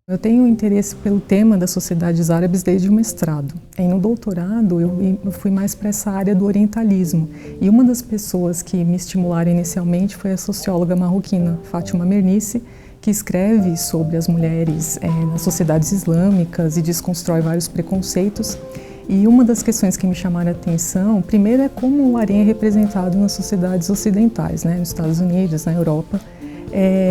Eu tenho interesse pelo tema das sociedades árabes desde o mestrado. E no doutorado eu fui mais para essa área do orientalismo. E uma das pessoas que me estimularam inicialmente foi a socióloga marroquina, Fátima Mernissi, que escreve sobre as mulheres nas sociedades islâmicas e desconstrói vários preconceitos. E uma das questões que me chamaram a atenção, primeiro é como o harém é representado nas sociedades ocidentais, nos Estados Unidos, na Europa.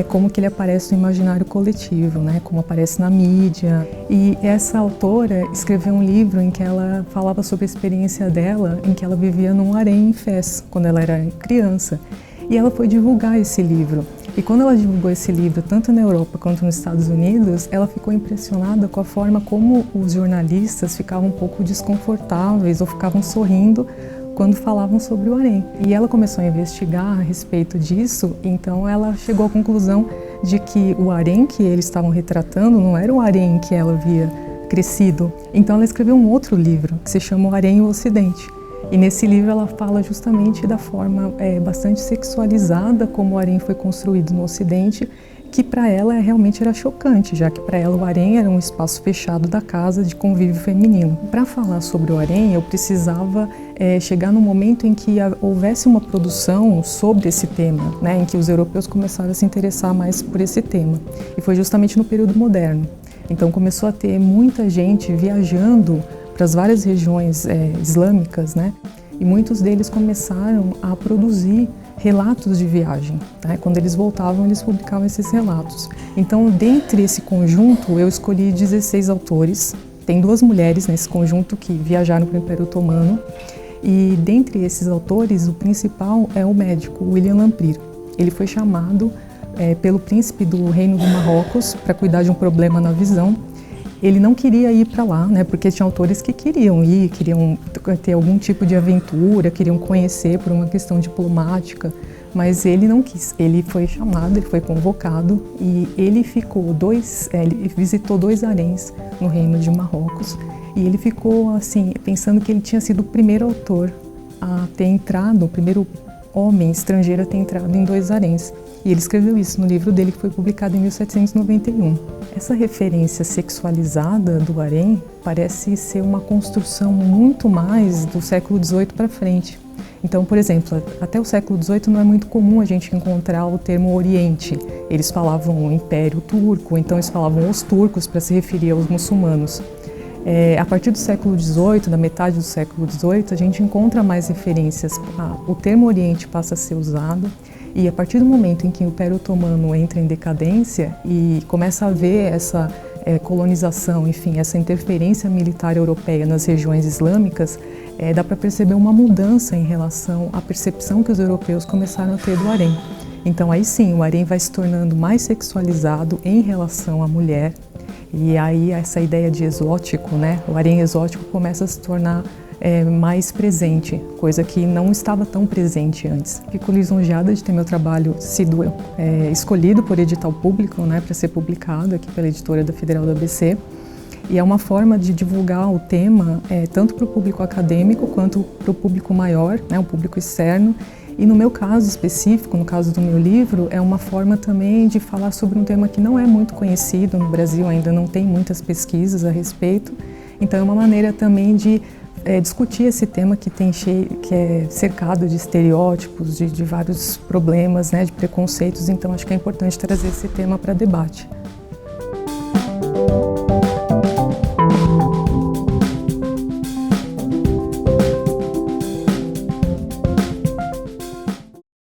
Como que ele aparece no imaginário coletivo, como aparece na mídia. E essa autora escreveu um livro em que ela falava sobre a experiência dela, em que ela vivia num harém em Fez, quando ela era criança. E ela foi divulgar esse livro. E quando ela divulgou esse livro, tanto na Europa quanto nos Estados Unidos, ela ficou impressionada com a forma como os jornalistas ficavam um pouco desconfortáveis ou ficavam sorrindo quando falavam sobre o harém. E ela começou a investigar a respeito disso, então ela chegou à conclusão de que o harém que eles estavam retratando não era o harém em que ela havia crescido. Então ela escreveu um outro livro, que se chama O Harém e o Ocidente. E nesse livro ela fala justamente da forma bastante sexualizada como o harém foi construído no Ocidente, que para ela realmente era chocante, já que para ela o harém era um espaço fechado da casa de convívio feminino. Para falar sobre o harém, eu precisava chegar no momento em que houvesse uma produção sobre esse tema, em que os europeus começaram a se interessar mais por esse tema. E foi justamente no período moderno. Então começou a ter muita gente viajando para as várias regiões islâmicas, e muitos deles começaram a produzir relatos de viagem. Quando eles voltavam, eles publicavam esses relatos. Então, dentre esse conjunto, eu escolhi 16 autores. Tem 2 mulheres nesse conjunto que viajaram para o Império Otomano. E dentre esses autores, o principal é o médico William Lamprier. Ele foi chamado pelo príncipe do Reino do Marrocos para cuidar de um problema na visão. Ele não queria ir para lá, porque tinha autores que queriam ir, queriam ter algum tipo de aventura, queriam conhecer por uma questão diplomática, mas ele não quis. Ele foi chamado, ele foi convocado e ele ele visitou 2 haréns no Reino de Marrocos e ele ficou assim, pensando que ele tinha sido o primeiro autor a ter entrado, o primeiro homem estrangeiro a ter entrado em 2 haréns. E ele escreveu isso no livro dele, que foi publicado em 1791. Essa referência sexualizada do harém parece ser uma construção muito mais do século XVIII para frente. Então, por exemplo, até o século XVIII não é muito comum a gente encontrar o termo Oriente. Eles falavam o Império Turco, então eles falavam os turcos para se referir aos muçulmanos. A partir do século XVIII, da metade do século XVIII, a gente encontra mais referências. O termo Oriente passa a ser usado. E a partir do momento em que o Império Otomano entra em decadência e começa a haver essa colonização, enfim, essa interferência militar europeia nas regiões islâmicas, dá para perceber uma mudança em relação à percepção que os europeus começaram a ter do harém. Então aí sim, o harém vai se tornando mais sexualizado em relação à mulher, e aí essa ideia de exótico, o harém exótico começa a se tornar mais presente, coisa que não estava tão presente antes. Fico lisonjeada de ter meu trabalho sido escolhido por edital público para ser publicado aqui pela editora da Federal do ABC. E é uma forma de divulgar o tema tanto para o público acadêmico quanto para o público maior, o público externo. E no meu caso específico, no caso do meu livro, é uma forma também de falar sobre um tema que não é muito conhecido no Brasil, ainda não tem muitas pesquisas a respeito. Então é uma maneira também de discutir esse tema que é cercado de estereótipos, de vários problemas, de preconceitos. Então acho que é importante trazer esse tema para debate.